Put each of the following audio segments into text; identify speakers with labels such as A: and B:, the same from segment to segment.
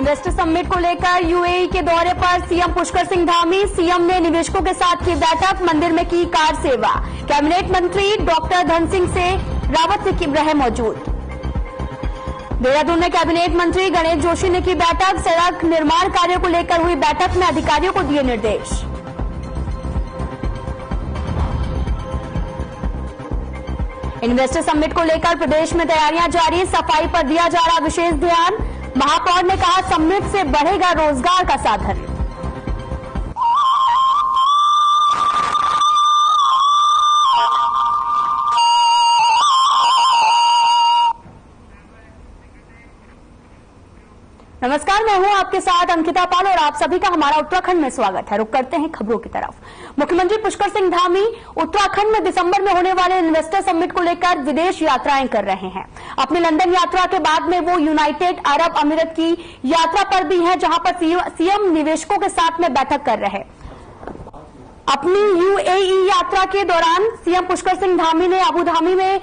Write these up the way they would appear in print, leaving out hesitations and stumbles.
A: Investor summit को लेकर UAE के दौरे पर सीएम पुष्कर सिंह धामी। सीएम ने निवेशकों के साथ की बैठक, मंदिर में की कार सेवा। कैबिनेट मंत्री डॉक्टर धन सिंह से रावत से रहे मौजूद। देहरादून में कैबिनेट मंत्री गणेश जोशी ने की बैठक। सड़क निर्माण कार्यों को लेकर हुई बैठक में अधिकारियों को दिए निर्देश। इन्वेस्टर समिट को लेकर प्रदेश में तैयारियां जारी, सफाई पर दिया जा रहा विशेष ध्यान। महापौर ने कहा समिट से बढ़ेगा रोजगार का साधन। नमस्कार, मैं हूं आपके साथ अंकिता पाल और आप सभी का हमारा उत्तराखंड में स्वागत है। रुक करते हैं खबरों की तरफ। मुख्यमंत्री पुष्कर सिंह धामी उत्तराखंड में दिसंबर में होने वाले इन्वेस्टर समिट को लेकर विदेश यात्राएं कर रहे हैं। अपनी लंदन यात्रा के बाद में वो यूनाइटेड अरब अमीरत की यात्रा पर भी हैं, जहां पर सीएम निवेशकों के साथ में बैठक कर रहे हैं। अपनी यूएई यात्रा के दौरान सीएम पुष्कर सिंह धामी ने अबू धाबी में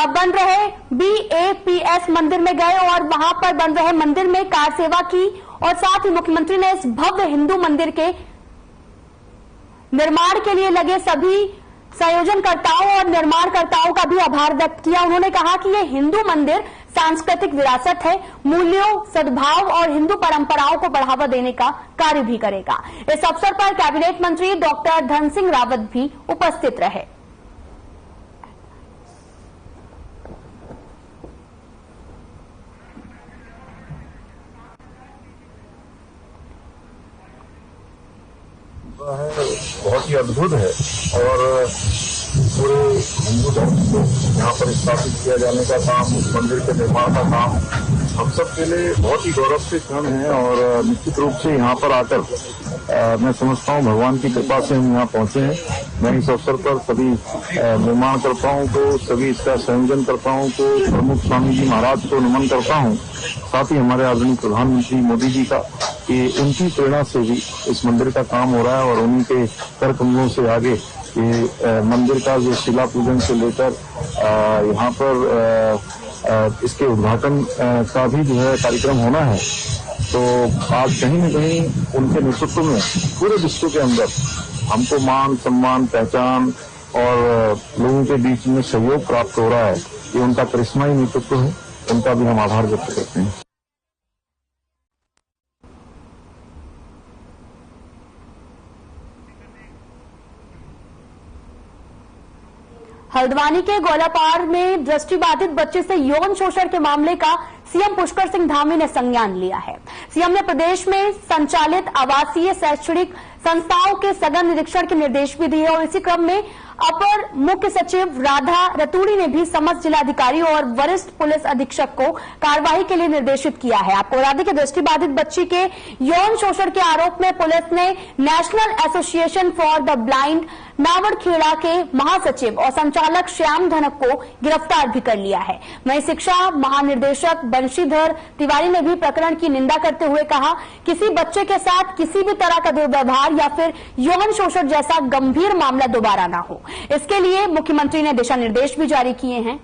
A: बन रहे BAPS मंदिर में गए और वहां पर बन रहे मंदिर में कार सेवा की और साथ ही मुख्यमंत्री ने इस भव्य हिंदू मंदिर के निर्माण के लिए लगे सभी संयोजनकर्ताओं और निर्माणकर्ताओं का भी आभार व्यक्त किया। उन्होंने कहा कि यह हिंदू मंदिर सांस्कृतिक विरासत है, मूल्यों, सद्भाव और हिंदू परंपराओं को बढ़ावा देने का कार्य भी करेगा। इस अवसर पर कैबिनेट मंत्री डॉक्टर धन सिंह रावत भी उपस्थित रहे।
B: बहुत ही अद्भुत है और पूरे हिंदू धर्म को यहाँ पर स्थापित किया जाने का काम, उस मंदिर के निर्माण का काम हम सब के लिए बहुत ही गौरव से क्षण है। और निश्चित रूप से यहाँ पर आकर मैं समझता हूँ भगवान की कृपा से हम यहाँ पहुंचे हैं। मैं इस अवसर पर सभी निर्माणकर्ताओं को, सभी इसका संयोजनकर्ताओं को, प्रमुख स्वामी जी महाराज को नमन करता हूँ। साथ ही हमारे आदरणीय प्रधानमंत्री मोदी जी का कि उनकी प्रेरणा से भी इस मंदिर का काम हो रहा है और उन्हीं के कर कमलों से आगे ये मंदिर का जो शिला पूजन से लेकर यहाँ पर इसके उद्घाटन का भी जो है कार्यक्रम होना है। तो आज कहीं न कहीं उनके नेतृत्व में पूरे विश्व के अंदर हमको मान, सम्मान, पहचान और लोगों के बीच में सहयोग प्राप्त हो रहा है। ये उनका करिश्माई नेतृत्व है, उनका भी हम आभार व्यक्त करते हैं।
A: हल्द्वानी के गोलापार में दृष्टिबाधित बच्चे से यौन शोषण के मामले का सीएम पुष्कर सिंह धामी ने संज्ञान लिया है। सीएम ने प्रदेश में संचालित आवासीय शैक्षणिक संस्थाओं के सघन निरीक्षण के निर्देश भी दिए और इसी क्रम में अपर मुख्य सचिव राधा रतूड़ी ने भी समस्त जिलाधिकारियों और वरिष्ठ पुलिस अधीक्षक को कार्रवाई के लिए निर्देशित किया है। आपको बता दें कि दृष्टिबाधित बच्ची के यौन शोषण के आरोप में पुलिस ने national association for the blind Nawadkheda के महासचिव और संचालक श्याम धनक को गिरफ्तार भी कर लिया है। वहीं शिक्षा महानिदेशक बंशीधर तिवारी ने भी प्रकरण की निंदा करते हुए कहा, किसी बच्चे के साथ किसी भी तरह का दुर्व्यवहार या फिर यौन शोषण जैसा गंभीर मामला दोबारा न हो, इसके लिए मुख्यमंत्री ने दिशा निर्देश भी जारी किए हैं।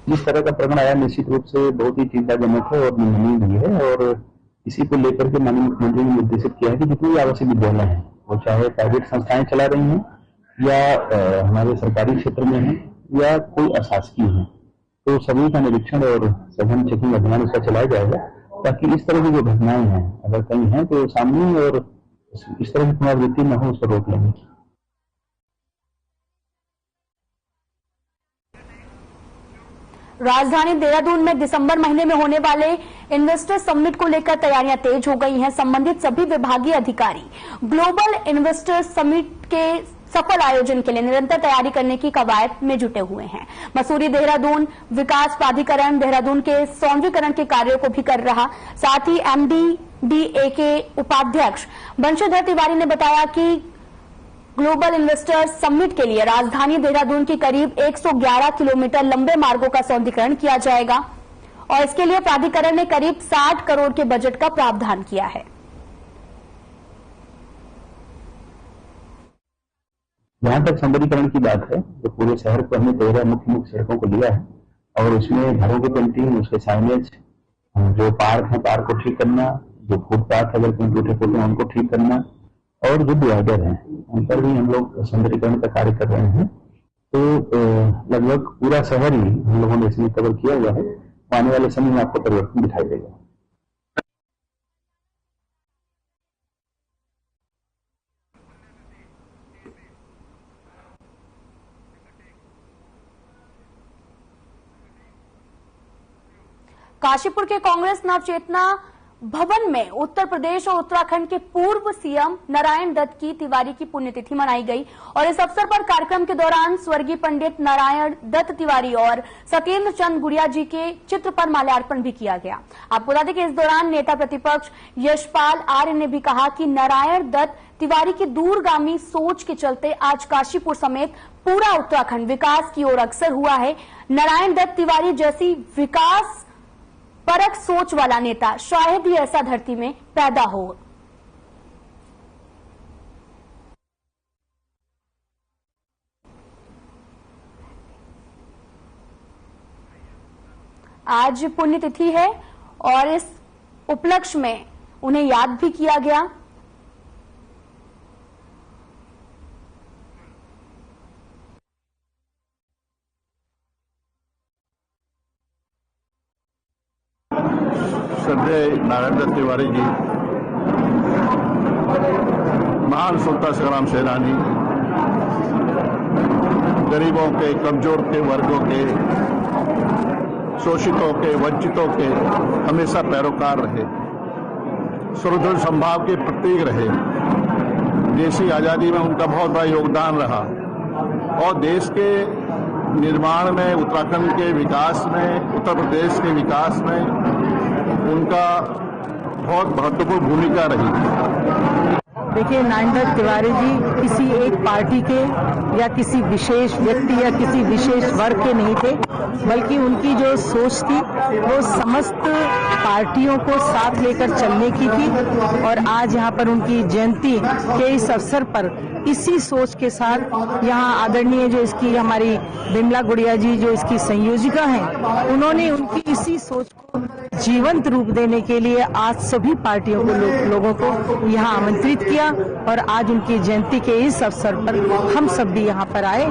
C: जिस तरह का प्रकरण आया निश्चित रूप से बहुत ही चिंताजनक है और निंदनीय भी है और इसी को लेकर के माननीय मुख्यमंत्री ने निर्देशित किया है कि जितने भी आवासीय विद्यालय हैं वो चाहे प्राइवेट संस्थाएं चला रही हैं या हमारे सरकारी क्षेत्र में हैं या कोई अशासकीय हैं, तो सभी का निरीक्षण और सघन चेकिंग अभियान उसका चलाया जाएगा ताकि इस तरह की जो घटनाएं हैं अगर कहीं हैं तो सामने और इस तरह की पुनरावृत्ति न हो, उसको रोक लेंगे।
A: राजधानी देहरादून में दिसंबर महीने में होने वाले इन्वेस्टर समिट को लेकर तैयारियां तेज हो गई हैं। संबंधित सभी विभागीय अधिकारी ग्लोबल इन्वेस्टर समिट के सफल आयोजन के लिए निरंतर तैयारी करने की कवायद में जुटे हुए हैं। मसूरी देहरादून विकास प्राधिकरण देहरादून के सौंदर्यीकरण के कार्यों को भी कर रहा। साथ ही MDDA के उपाध्यक्ष बंशीधर तिवारी ने बताया कि ग्लोबल इन्वेस्टर्स समिट के लिए राजधानी देहरादून की करीब 111 किलोमीटर लंबे मार्गों का सौंदर्यीकरण किया जाएगा और इसके लिए प्राधिकरण ने करीब 60 करोड़ के बजट का प्रावधान किया है।
C: जहां तक सौंदर्यीकरण की बात है, तो पूरे शहर को हमने 13 मुख्य सड़कों को लिया है और उसमें घरों की पेंटिंग, उसके साइनेज, जो पार्क है पार्क को ठीक करना, जो फुटपाथ अगर कोई टूटे फूटे हैं उनको ठीक करना और जो डिवाइडर हैं उन पर भी हम लोग सौंदर्यीकरण का कार्य कर रहे हैं। तो लगभग पूरा शहर ही हम लोगों ने इसमें कवर किया हुआ है। आने वाले समय में आपको परिवर्तन दिखाई देगा।
A: काशीपुर के कांग्रेस नवचेतना भवन में उत्तर प्रदेश और उत्तराखंड के पूर्व सीएम नारायण दत्त की तिवारी की पुण्यतिथि मनाई गई और इस अवसर पर कार्यक्रम के दौरान स्वर्गीय पंडित नारायण दत्त तिवारी और सत्येंद्र चंद गुड़िया जी के चित्र पर माल्यार्पण भी किया गया। आपको बता दें कि इस दौरान नेता प्रतिपक्ष यशपाल आर्य ने भी कहा कि नारायण दत्त तिवारी की दूरगामी सोच के चलते आज काशीपुर समेत पूरा उत्तराखंड विकास की ओर अग्रसर हुआ है। नारायण दत्त तिवारी जैसी विकास परक सोच वाला नेता शायद ही ऐसा धरती में पैदा हो। आज पुण्यतिथि है और इस उपलक्ष्य में उन्हें याद भी किया गया।
B: श्रद्धेय नारायण दत्त तिवारी जी महान स्वतंत्रता संग्राम सेनानी, गरीबों के, कमजोर के वर्गों के, शोषितों के, वंचितों के हमेशा पैरोकार रहे, सुदृढ़ संभाव के प्रतीक रहे। देश की आजादी में उनका बहुत बड़ा योगदान रहा और देश के निर्माण में, उत्तराखंड के विकास में, उत्तर प्रदेश के विकास में उनका बहुत महत्वपूर्ण भूमिका रही।
D: देखिए, नारायण दत्त तिवारी जी किसी एक पार्टी के या किसी विशेष व्यक्ति या किसी विशेष वर्ग के नहीं थे, बल्कि उनकी जो सोच थी वो समस्त पार्टियों को साथ लेकर चलने की थी। और आज यहाँ पर उनकी जयंती के इस अवसर पर इसी सोच के साथ यहाँ आदरणीय जो इसकी हमारी बिमला गुड़िया जी जो इसकी संयोजिका हैं, उन्होंने उनकी इसी सोच को जीवंत रूप देने के लिए आज सभी पार्टियों को लोगों को यहाँ आमंत्रित किया और आज उनकी जयंती के इस अवसर पर हम सब भी यहाँ पर आए।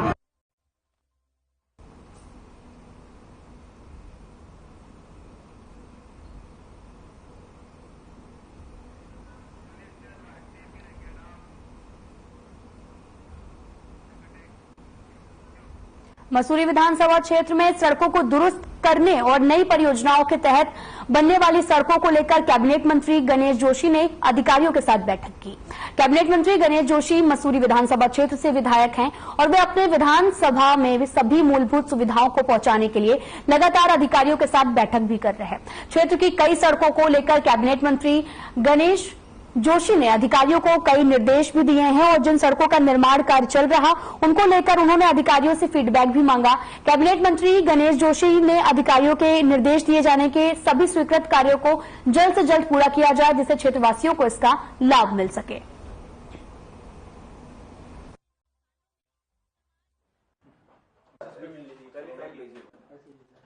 A: मसूरी विधानसभा क्षेत्र में सड़कों को दुरुस्त करने और नई परियोजनाओं के तहत बनने वाली सड़कों को लेकर कैबिनेट मंत्री गणेश जोशी ने अधिकारियों के साथ बैठक की। कैबिनेट मंत्री गणेश जोशी मसूरी विधानसभा क्षेत्र से विधायक हैं और वे अपने विधानसभा में सभी मूलभूत सुविधाओं को पहुंचाने के लिए लगातार अधिकारियों के साथ बैठक भी कर रहे हैं। क्षेत्र की कई सड़कों को लेकर कैबिनेट मंत्री गणेश जोशी ने अधिकारियों को कई निर्देश भी दिए हैं और जिन सड़कों का निर्माण कार्य चल रहा उनको लेकर उन्होंने अधिकारियों से फीडबैक भी मांगा। कैबिनेट मंत्री गणेश जोशी ने अधिकारियों के निर्देश दिए जाने के सभी स्वीकृत कार्यों को जल्द से जल्द पूरा किया जाए जिससे क्षेत्रवासियों को इसका लाभ मिल सके।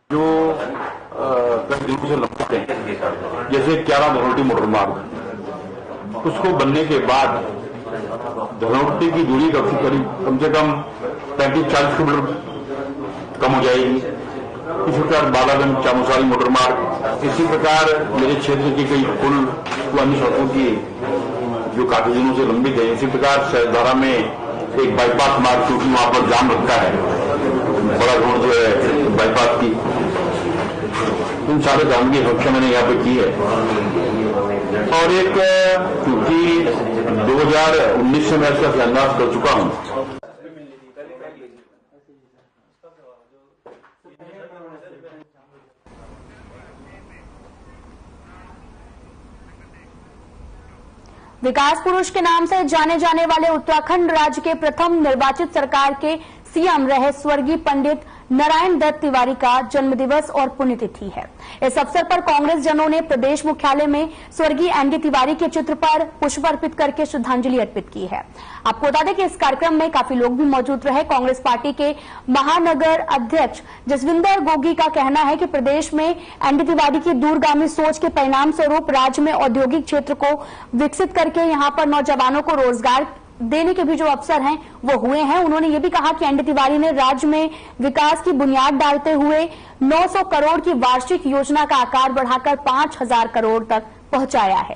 E: जो कई दिनों से लंबित हैं, जैसे 11 धनौल्टी मोटर मार्ग, उसको बनने के बाद धनौल्टी की दूरी कम से कम 35-40 किलोमीटर कम हो जाएगी। इसी प्रकार बालागंज चामुसारी मोटर मार्ग, इसी प्रकार मेरे क्षेत्र की कई पुल व अन्य सड़कों की जो काफी दिनों से लंबित है। इसी प्रकार सहजधारा में एक बाईपास मार्ग, क्योंकि वहां पर जाम लगता है, बड़ा रोड जो है बाईपास की, इन सारे काम की सुरक्षा मैंने यहाँ पे की है। और एक क्योंकि 2019 से मैं इसका शिलान्यास कर चुका हूं,
A: विकास पुरुष के नाम से जाने जाने वाले उत्तराखंड राज्य के प्रथम निर्वाचित सरकार के सीएम रहे स्वर्गीय पंडित नारायण दत्त तिवारी का जन्मदिवस और पुण्यतिथि है। इस अवसर पर कांग्रेस जनों ने प्रदेश मुख्यालय में स्वर्गीय एनडी तिवारी के चित्र पर पुष्प अर्पित करके श्रद्धांजलि अर्पित की है। आपको बता दें कि इस कार्यक्रम में काफी लोग भी मौजूद रहे। कांग्रेस पार्टी के महानगर अध्यक्ष जसविंदर गोगी का कहना है कि प्रदेश में एनडी तिवारी की दूरगामी सोच के परिणाम स्वरूप राज्य में औद्योगिक क्षेत्र को विकसित करके यहां पर नौजवानों को रोजगार देने के भी जो अवसर हैं वो हुए हैं। उन्होंने ये भी कहा कि एनडी तिवारी ने राज्य में विकास की बुनियाद डालते हुए 900 करोड़ की वार्षिक योजना का आकार बढ़ाकर 5000 करोड़ तक पहुंचाया है।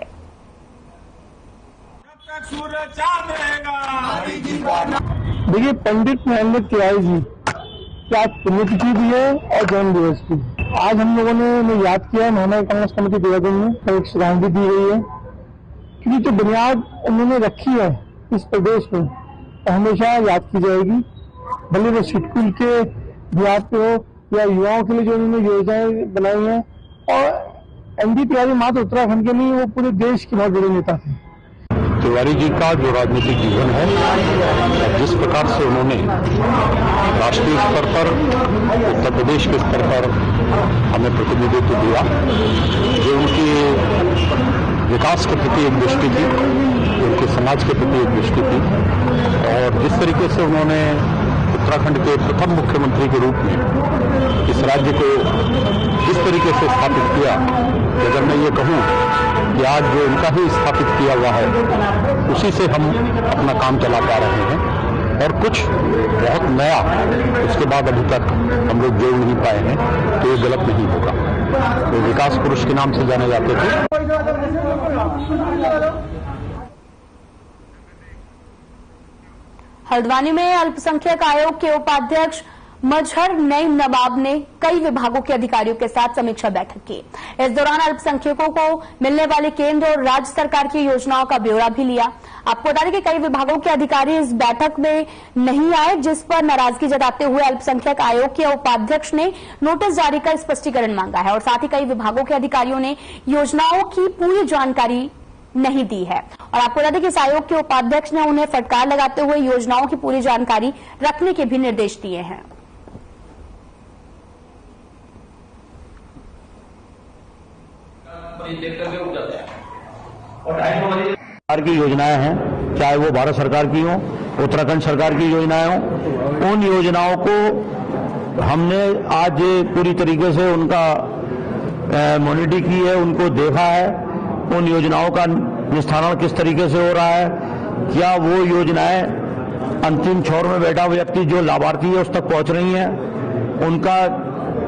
F: देखिए, पंडित नारायण दत्त तिवारी जी की आज पुण्यतिथि भी है और जन्म दिवस भी। आज हम लोगों ने याद किया, महानगर कांग्रेस कमेटी देहरादून में एक श्रद्धांजलि दी गई है, क्योंकि जो बुनियाद उन्होंने रखी है इस प्रदेश में तो हमेशा याद की जाएगी। भले वो शेड्यूल के विद्यार्थी हो या युवाओं के लिए जो उन्होंने योजनाएं बनाई हैं। और एनडी तिवारी मात्र उत्तराखंड के नहीं, वो पूरे देश के बहुत बड़े नेता थे।
E: तिवारी जी का जो राजनीतिक जीवन है, जिस प्रकार से उन्होंने राष्ट्रीय स्तर पर, उत्तर प्रदेश के स्तर पर हमें प्रतिनिधित्व दिया, जो उनकी विकास के प्रति एक दृष्टि थी, उनके समाज के प्रति एक दृष्टि थी, और जिस तरीके से उन्होंने उत्तराखंड के प्रथम मुख्यमंत्री के रूप में इस राज्य को जिस तरीके से स्थापित किया, अगर मैं ये कहूँ कि आज जो उनका ही स्थापित किया हुआ है उसी से हम अपना काम चला पा रहे हैं, और कुछ बहुत नया उसके बाद अभी तक हम लोग जोड़ नहीं पाए हैं, तो ये गलत नहीं होगा। तो विकास पुरुष के नाम से जाने जाते थे।
A: हल्द्वानी में अल्पसंख्यक आयोग के उपाध्यक्ष मजहर नईम नवाब ने कई विभागों के अधिकारियों के साथ समीक्षा बैठक की। इस दौरान अल्पसंख्यकों को मिलने वाले केंद्र और राज्य सरकार की योजनाओं का ब्यौरा भी लिया। आपको बता दें कि कई विभागों के अधिकारी इस बैठक में नहीं आए, जिस पर नाराजगी जताते हुए अल्पसंख्यक आयोग के उपाध्यक्ष ने नोटिस जारी कर स्पष्टीकरण मांगा है, और साथ ही कई विभागों के अधिकारियों ने योजनाओं की पूरी जानकारी नहीं दी है। और आपको बता दें कि इस आयोग के उपाध्यक्ष ने उन्हें फटकार लगाते हुए योजनाओं की पूरी जानकारी रखने के भी निर्देश दिए हैं।
G: सरकार की योजनाएं हैं, चाहे वो भारत सरकार की हो, उत्तराखंड सरकार की योजनाएं हो, उन योजनाओं को हमने आज पूरी तरीके से उनका मॉनिटरिंग की है, उनको देखा है। उन योजनाओं का निस्तारण किस तरीके से हो रहा है, क्या वो योजनाएं अंतिम छोर में बैठा व्यक्ति जो लाभार्थी है उस तक पहुंच रही हैं, उनका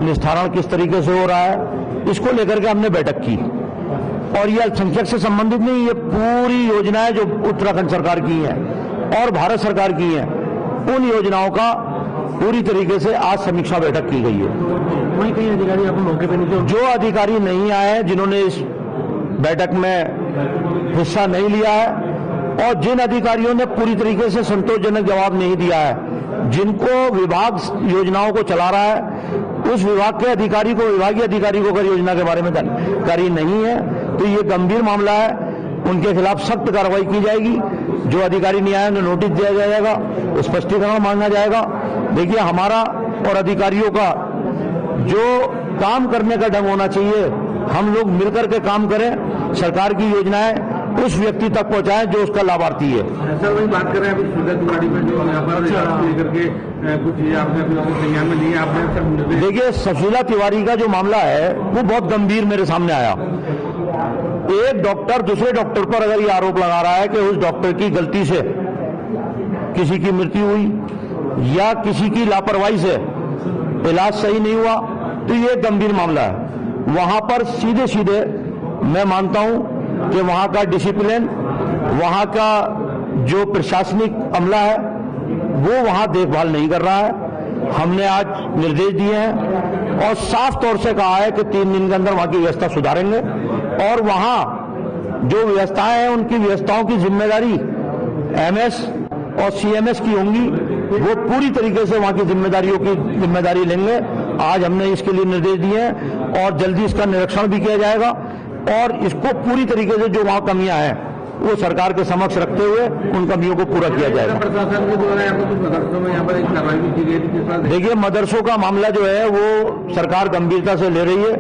G: निस्तारण किस तरीके से हो रहा है, इसको लेकर के हमने बैठक की। और ये अल्पसंख्यक से संबंधित नहीं, ये पूरी योजनाएं जो उत्तराखंड सरकार की हैं और भारत सरकार की हैं, उन योजनाओं का पूरी तरीके से आज समीक्षा बैठक की गई है।
F: वहीं कई अधिकारी आपको मौके पर नहीं,
G: जो अधिकारी नहीं आए, जिन्होंने इस बैठक में हिस्सा नहीं लिया है, और जिन अधिकारियों ने पूरी तरीके से संतोषजनक जवाब नहीं दिया है, जिनको विभाग योजनाओं को चला रहा है, उस विभाग के अधिकारी को, विभागीय अधिकारी को अगर योजना के बारे में जानकारी नहीं है तो ये गंभीर मामला है, उनके खिलाफ सख्त कार्रवाई की जाएगी। जो अधिकारी नहीं आए उन्हें नोटिस दिया जाएगा, स्पष्टीकरण मांगा जाएगा। देखिए, हमारा और अधिकारियों का जो काम करने का ढंग होना चाहिए, हम लोग मिलकर के काम करें, सरकार की योजनाएं उस व्यक्ति तक पहुंचाएं जो उसका लाभार्थी है।
F: सर, वही बात कर रहे हैं अभी सुविधा तिवारी में जो यहाँ पर लेकर के कुछ आपने संज्ञान में लिया आपने।
G: देखिए, सुशीला तिवारी का जो मामला है वो बहुत गंभीर मेरे सामने आया। एक डॉक्टर दूसरे डॉक्टर पर अगर ये आरोप लगा रहा है कि उस डॉक्टर की गलती से किसी की मृत्यु हुई या किसी की लापरवाही से इलाज सही नहीं हुआ, तो ये गंभीर मामला है। वहां पर सीधे सीधे मैं मानता हूं कि वहां का डिसिप्लिन, वहां का जो प्रशासनिक अमला है वो वहां देखभाल नहीं कर रहा है। हमने आज निर्देश दिए हैं और साफ तौर से कहा है कि 3 दिन के अंदर वहां की व्यवस्था सुधारेंगे, और वहां जो व्यवस्थाएं हैं उनकी व्यवस्थाओं की जिम्मेदारी एमएस और सीएमएस की होंगी, वो पूरी तरीके से वहां की जिम्मेदारी लेंगे। आज हमने इसके लिए निर्देश दिए हैं और जल्दी इसका निरीक्षण भी किया जाएगा, और इसको पूरी तरीके से जो वहां कमियां हैं वो सरकार के समक्ष रखते हुए उन कमियों को पूरा किया जाएगा।
H: प्रशासन के द्वारा यहाँ पर कुछ मदरसों में यहाँ पर एक कार्रवाई भी की गई थी।
G: देखिए, मदरसों का मामला जो है वो सरकार गंभीरता से ले रही है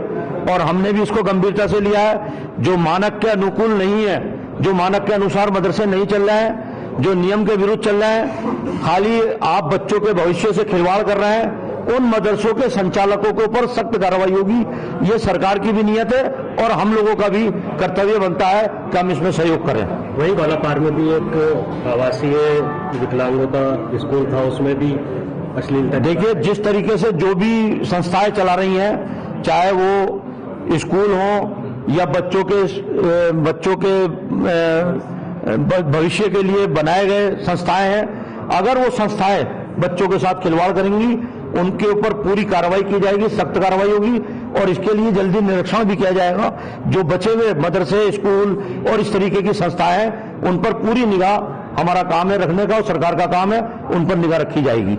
G: और हमने भी इसको गंभीरता से लिया है। जो मानक के अनुकूल नहीं है, जो मानक के अनुसार मदरसे नहीं चल रहे हैं, जो नियम के विरुद्ध चल रहे हैं, खाली आप बच्चों के भविष्य से खिलवाड़ कर रहे हैं, उन मदरसों के संचालकों के ऊपर सख्त कार्रवाई होगी। ये सरकार की भी नीयत है और हम लोगों का भी कर्तव्य बनता है कि हम इसमें सहयोग करें।
I: वहीं बालापार में भी एक आवासीय विकलांगों का स्कूल था, उसमें भी अश्लीलता।
G: देखिए, जिस तरीके से जो भी संस्थाएं चला रही हैं, चाहे वो स्कूल हो या बच्चों के भविष्य के लिए बनाए गए संस्थाएं हैं, अगर वो संस्थाएं बच्चों के साथ खिलवाड़ करेंगी, उनके ऊपर पूरी कार्रवाई की जाएगी, सख्त कार्रवाई होगी और इसके लिए जल्दी निरीक्षण भी किया जाएगा। जो बचे हुए मदरसे, स्कूल और इस तरीके की संस्थाएं हैं, उन पर पूरी निगाह हमारा काम है रखने का और सरकार का काम है, उन पर निगाह रखी जाएगी।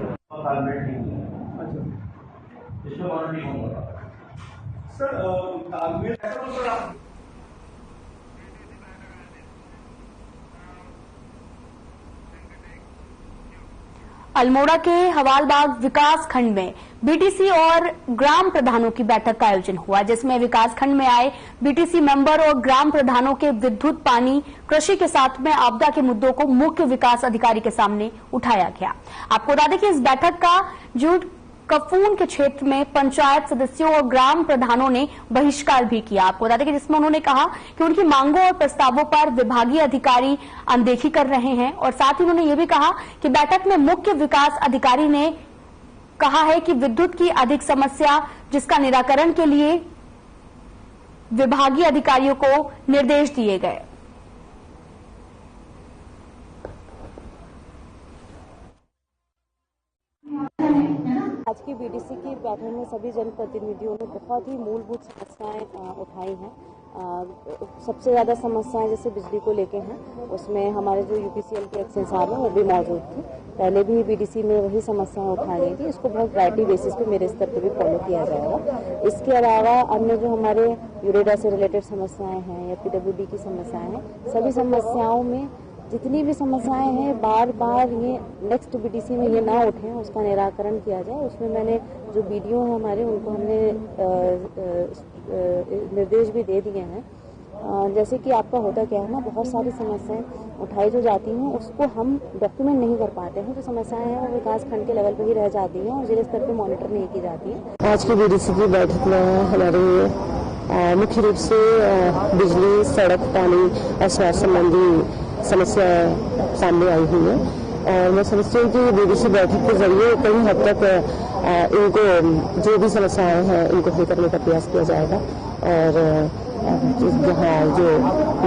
A: अल्मोड़ा के हवालबाग विकास खंड में बीटीसी और ग्राम प्रधानों की बैठक का आयोजन हुआ, जिसमें विकास खंड में आए बीटीसी मेंबर और ग्राम प्रधानों के विद्युत, पानी, कृषि के साथ में आपदा के मुद्दों को मुख्य विकास अधिकारी के सामने उठाया गया। आपको बता दें कि इस बैठक का जुट कफून के क्षेत्र में पंचायत सदस्यों और ग्राम प्रधानों ने बहिष्कार भी किया। आपको बता दें कि जिसमें उन्होंने कहा कि उनकी मांगों और प्रस्तावों पर विभागीय अधिकारी अनदेखी कर रहे हैं और साथ ही उन्होंने ये भी कहा कि बैठक में मुख्य विकास अधिकारी ने कहा है कि विद्युत की अधिक समस्या, जिसका निराकरण के लिए विभागीय अधिकारियों को निर्देश दिए गए।
J: आज की बीडीसी की बैठक में सभी जनप्रतिनिधियों ने बहुत ही मूलभूत समस्याएं उठाई हैं। सबसे ज्यादा समस्याएं जैसे बिजली को लेके हैं, उसमें हमारे जो यूपीसीएल के एक्शन साहब हैं वो भी मौजूद थे। पहले भी बीडीसी में वही समस्याएं उठाई गई थी, इसको बहुत प्रायोरिटी बेसिस पे मेरे स्तर पे भी फॉलो किया जाएगा। इसके अलावा अन्य जो हमारे यूरेडा से रिलेटेड समस्याएं हैं या पीडब्ल्यूडी की समस्याएं हैं, सभी समस्याओं में जितनी भी समस्याएं हैं बार बार ये नेक्स्ट बीडीसी में ये ना उठें, उसका निराकरण किया जाए। उसमें मैंने जो बीडीओ हैं हमारे, उनको हमने निर्देश भी दे दिए हैं। जैसे कि आपका होता क्या है ना, बहुत सारी समस्याएं उठाई जो जाती हैं उसको हम डॉक्यूमेंट नहीं कर पाते हैं। जो समस्याएं हैं वो विकास खंड के लेवल पर ही रह जाती हैं और जिले स्तर पर मॉनिटर नहीं की जाती है।
K: आज की बीडीसी की बैठक में हमारे मुख्य रूप से बिजली, सड़क, पानी और स्वास्थ्य संबंधी समस्या सामने आई हुई है और मैं समझती हूँ कि बीडीसी बैठक के जरिए कई हद तक इनको जो भी समस्याएं हैं इनको हल करने का प्रयास किया जाएगा और यहाँ जो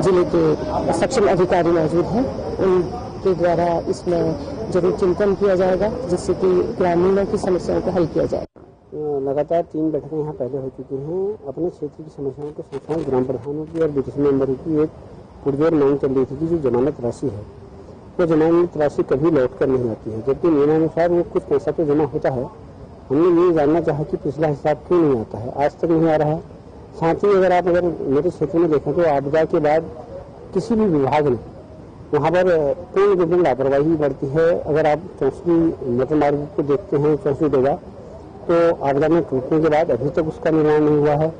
K: जिले के सक्षम अधिकारी मौजूद हैं उनके द्वारा इसमें जरूर चिंतन किया जाएगा, जिससे कि ग्रामीणों की समस्याओं को हल किया जाए।
L: लगातार 3 बैठकें यहाँ पहले हो चुकी हैं। अपने क्षेत्र की समस्याओं को संस्थान ग्राम प्रधानों की और बीडीसी मेंबरों की एक पुरजोर मांग चल रही थी कि जो जमानत राशि है वो जमानत राशि कभी लौट कर नहीं आती है, जबकि नियमानुसार वो कुछ पैसा तो जमा होता है। हमने ये जानना चाहा कि पिछला हिसाब क्यों नहीं आता है, आज तक नहीं आ रहा है। साथ ही अगर मेरे क्षेत्र में देखें तो आपदा के बाद किसी भी विभाग ने वहाँ पर पूर्ण रूप में लापरवाही बढ़ती है। अगर आप चौंसली मोटर मार्ग को देखते हैं, चौंसली डेगा, तो आपदा में टूटने के बाद अभी तक उसका निर्माण नहीं हुआ है।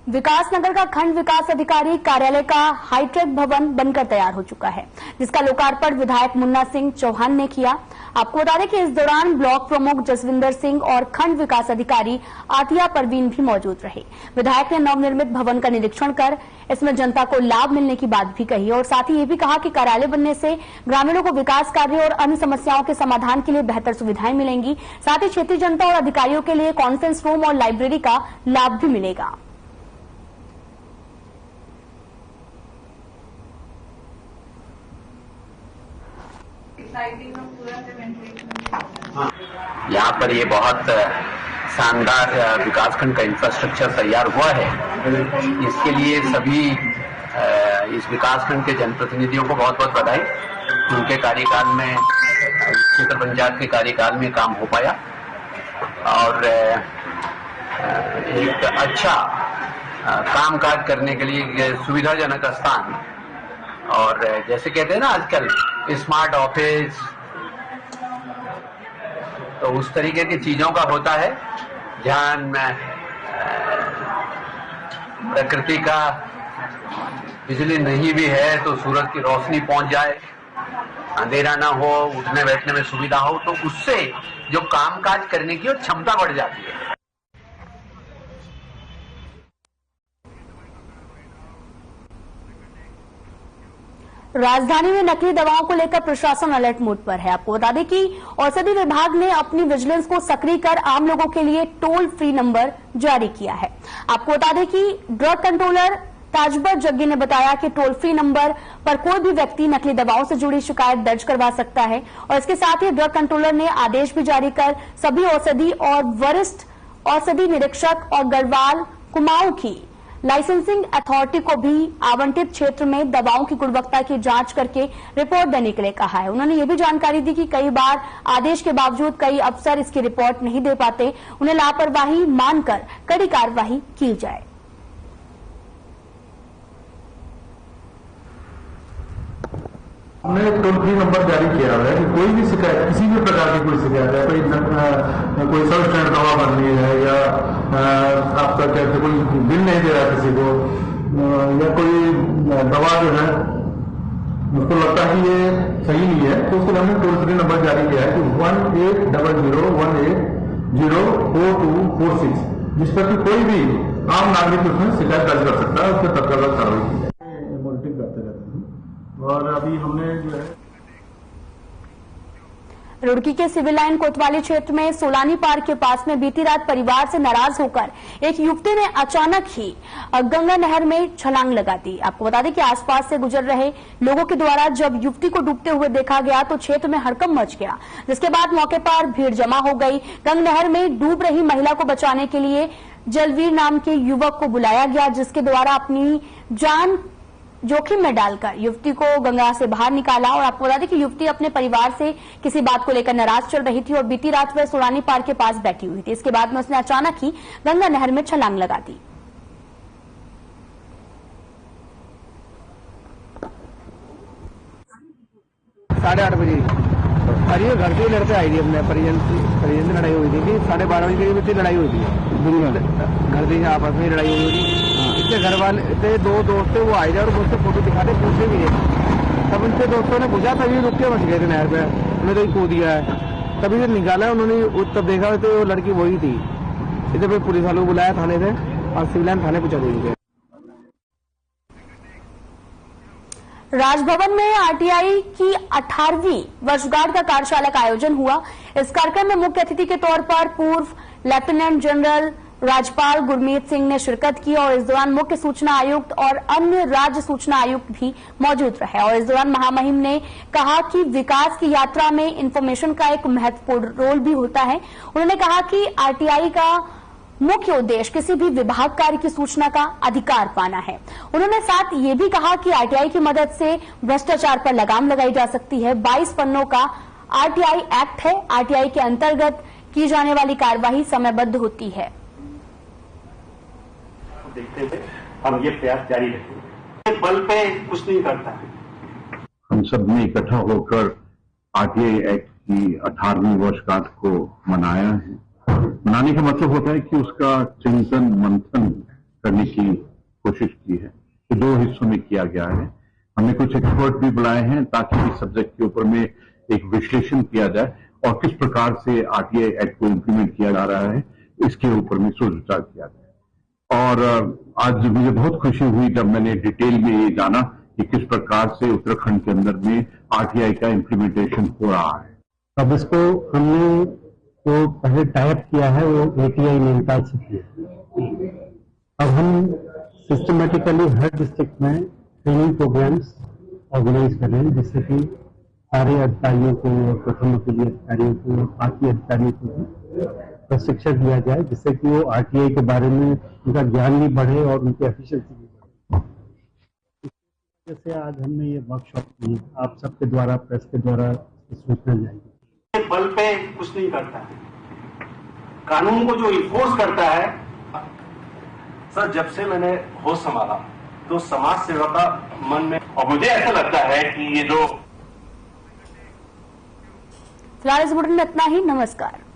A: विकासनगर का खंड विकास अधिकारी कार्यालय का हाईटेक भवन बनकर तैयार हो चुका है, जिसका लोकार्पण विधायक मुन्ना सिंह चौहान ने किया। आपको बता दें कि इस दौरान ब्लॉक प्रमुख जसविंदर सिंह और खंड विकास अधिकारी आतिया परवीन भी मौजूद रहे। विधायक ने नवनिर्मित भवन का निरीक्षण कर इसमें जनता को लाभ मिलने की बात भी कही और साथ ही ये भी कहा कि कार्यालय बनने से ग्रामीणों को विकास कार्य और अन्य समस्याओं के समाधान के लिए बेहतर सुविधाएं मिलेंगी। साथ ही क्षेत्रीय जनता और अधिकारियों के लिए कॉन्फ्रेंस रूम और लाइब्रेरी का लाभ भी मिलेगा।
M: यहाँ पर ये बहुत शानदार विकासखंड का इंफ्रास्ट्रक्चर तैयार हुआ है। इसके लिए सभी इस विकासखंड के जनप्रतिनिधियों को बहुत बहुत बधाई। उनके कार्यकाल में, क्षेत्र पंचायत के कार्यकाल में काम हो पाया और एक अच्छा कामकाज करने के लिए सुविधाजनक स्थान, और जैसे कहते हैं ना आजकल स्मार्ट ऑफिस, तो उस तरीके की चीजों का होता है ध्यान प्रकृति का। बिजली नहीं भी है तो सूरज की रोशनी पहुंच जाए, अंधेरा ना हो, उठने बैठने में सुविधा हो, तो उससे जो कामकाज करने की क्षमता बढ़ जाती है।
A: राजधानी में नकली दवाओं को लेकर प्रशासन अलर्ट मोड पर है। आपको बता दें कि औषधि विभाग ने अपनी विजिलेंस को सक्रिय कर आम लोगों के लिए टोल फ्री नंबर जारी किया है। आपको बता दें कि ड्रग कंट्रोलर ताजबर जग्गी ने बताया कि टोल फ्री नंबर पर कोई भी व्यक्ति नकली दवाओं से जुड़ी शिकायत दर्ज करवा सकता है, और इसके साथ ही ड्रग कंट्रोलर ने आदेश भी जारी कर सभी औषधि और वरिष्ठ औषधि निरीक्षक और गढ़वाल कुमाऊं की लाइसेंसिंग अथॉरिटी को भी आवंटित क्षेत्र में दवाओं की गुणवत्ता की जांच करके रिपोर्ट देने के लिए कहा है। उन्होंने ये भी जानकारी दी कि कई बार आदेश के बावजूद कई अफसर इसकी रिपोर्ट नहीं दे पाते, उन्हें लापरवाही मानकर कड़ी कार्रवाई की जाए।
N: हमने टोल फ्री नंबर जारी किया है कि कोई भी शिकायत, किसी भी प्रकार की कोई शिकायत है, कोई सब स्टैंड दवा बननी है या आपका कहते कोई बिल नहीं दे रहा किसी को, या कोई दवा जो है उसको लगता है कि ये सही नहीं है, तो उसके लिए हमने टोल फ्री नंबर जारी किया है कि 180018042446, जिस पर कि कोई भी आम नागरिक उसमें शिकायत दर्ज कर सकता है, उस पर तत्काल कार्रवाई की जाए। मॉनिटरिंग करते रहते हैं, और अभी हमने जो है
A: रुड़की के सिविल लाइन कोतवाली क्षेत्र में सोलानी पार्क के पास में बीती रात परिवार से नाराज होकर एक युवती ने अचानक ही गंगा नहर में छलांग लगा दी। आपको बता दें कि आसपास से गुजर रहे लोगों के द्वारा जब युवती को डूबते हुए देखा गया तो क्षेत्र में हड़कंप मच गया, जिसके बाद मौके पर भीड़ जमा हो गई। गंगा नहर में डूब रही महिला को बचाने के लिए जलवीर नाम के युवक को बुलाया गया, जिसके द्वारा अपनी जान जोखिम में डालकर युवती को गंगा से बाहर निकाला। और आपको बता दें कि युवती अपने परिवार से किसी बात को लेकर नाराज चल रही थी और बीती रात वह सोलानी पार्क के पास बैठी हुई थी। इसके बाद में उसने अचानक ही गंगा नहर में छलांग लगा दी।
H: साढ़े 8 बजे अरे घर से लड़ते आई थी, अपने परिजन से लड़ाई हुई थी कि 12:30 बजे के लड़ाई हुई थी, घर से आपस में लड़ाई हुई थी। इसके घर वाले थे, 2 दोस्त थे, वो आए थे और मुझसे फोटो दिखाते पूछे भी है। तब उनसे दोस्तों ने पूछा, तभी रुक के बच गए थे नहर पे, उन्होंने तो कूद दिया है, तभी से निकाला उन्होंने। तब देखा तो वो लड़की वही थी। इधर पे पुलिस वालों को बुलाया थाने से और सिविल लाइन थाने पहुंचा दी।
A: राजभवन में आरटीआई की 18वीं वर्षगांठ का कार्यशाला का आयोजन हुआ। इस कार्यक्रम में मुख्य अतिथि के तौर पर पूर्व लेफ्टिनेंट जनरल राज्यपाल गुरमीत सिंह ने शिरकत की और इस दौरान मुख्य सूचना आयुक्त और अन्य राज्य सूचना आयुक्त भी मौजूद रहे। और इस दौरान महामहिम ने कहा कि विकास की यात्रा में इंफॉर्मेशन का एक महत्वपूर्ण रोल भी होता है। उन्होंने कहा कि आरटीआई का मुख्य उद्देश्य किसी भी विभाग कार्य की सूचना का अधिकार पाना है। उन्होंने साथ ये भी कहा कि आरटीआई की मदद से भ्रष्टाचार पर लगाम लगाई जा सकती है। 22 पन्नों का आरटीआई एक्ट है। आरटीआई के अंतर्गत की जाने वाली कार्यवाही समयबद्ध होती है।
O: देखते हुए हम ये प्रयास जारी रखेंगे। बल पे कुछ नहीं करता है।
B: हम सब ने इकट्ठा होकर आरटीआई एक्ट की 18वीं वर्षगांठ को मनाया है। मनाने का मतलब होता है कि उसका चिंतन मंथन करने की कोशिश की है, तो 2 हिस्सों में किया गया है। हमने कुछ एक्सपर्ट भी बुलाए हैं ताकि इस सब्जेक्ट के ऊपर में एक विश्लेषण किया जाए और किस प्रकार से आरटीआई एक्ट को इम्प्लीमेंट किया जा रहा है, इसके ऊपर में सोच विचार किया जाए। और आज मुझे बहुत खुशी हुई जब मैंने डिटेल में ये जाना कि किस प्रकार से उत्तराखंड के अंदर में आरटीआई का इम्प्लीमेंटेशन हो रहा है।
F: अब इसको हमने जो पहले टाइप किया है वो एटीआई नैनीताल से किया। अब हम सिस्टमेटिकली हर डिस्ट्रिक्ट में ट्रेनिंग प्रोग्राम्स ऑर्गेनाइज कर रहे हैं, जिससे कि सारे अधिकारियों को और प्रथम के अधिकारियों को और बाकी अधिकारियों को भी प्रशिक्षण दिया जाए, जिससे कि वो आरटीआई के बारे में उनका ज्ञान भी बढ़े और उनकी एफिशिएंसी भी बढ़े। जैसे आज हमने ये वर्कशॉप की, आप सबके द्वारा, प्रेस के द्वारा सूचना जाएगी।
O: बल पे कुछ नहीं करता है। कानून को जो इन्फोर्स करता है सर जब से मैंने होश संभाला तो समाज सेवा का मन में, और मुझे ऐसा लगता है कि ये जो
A: फिलहाल इस बुलेटिन में इतना ही। नमस्कार।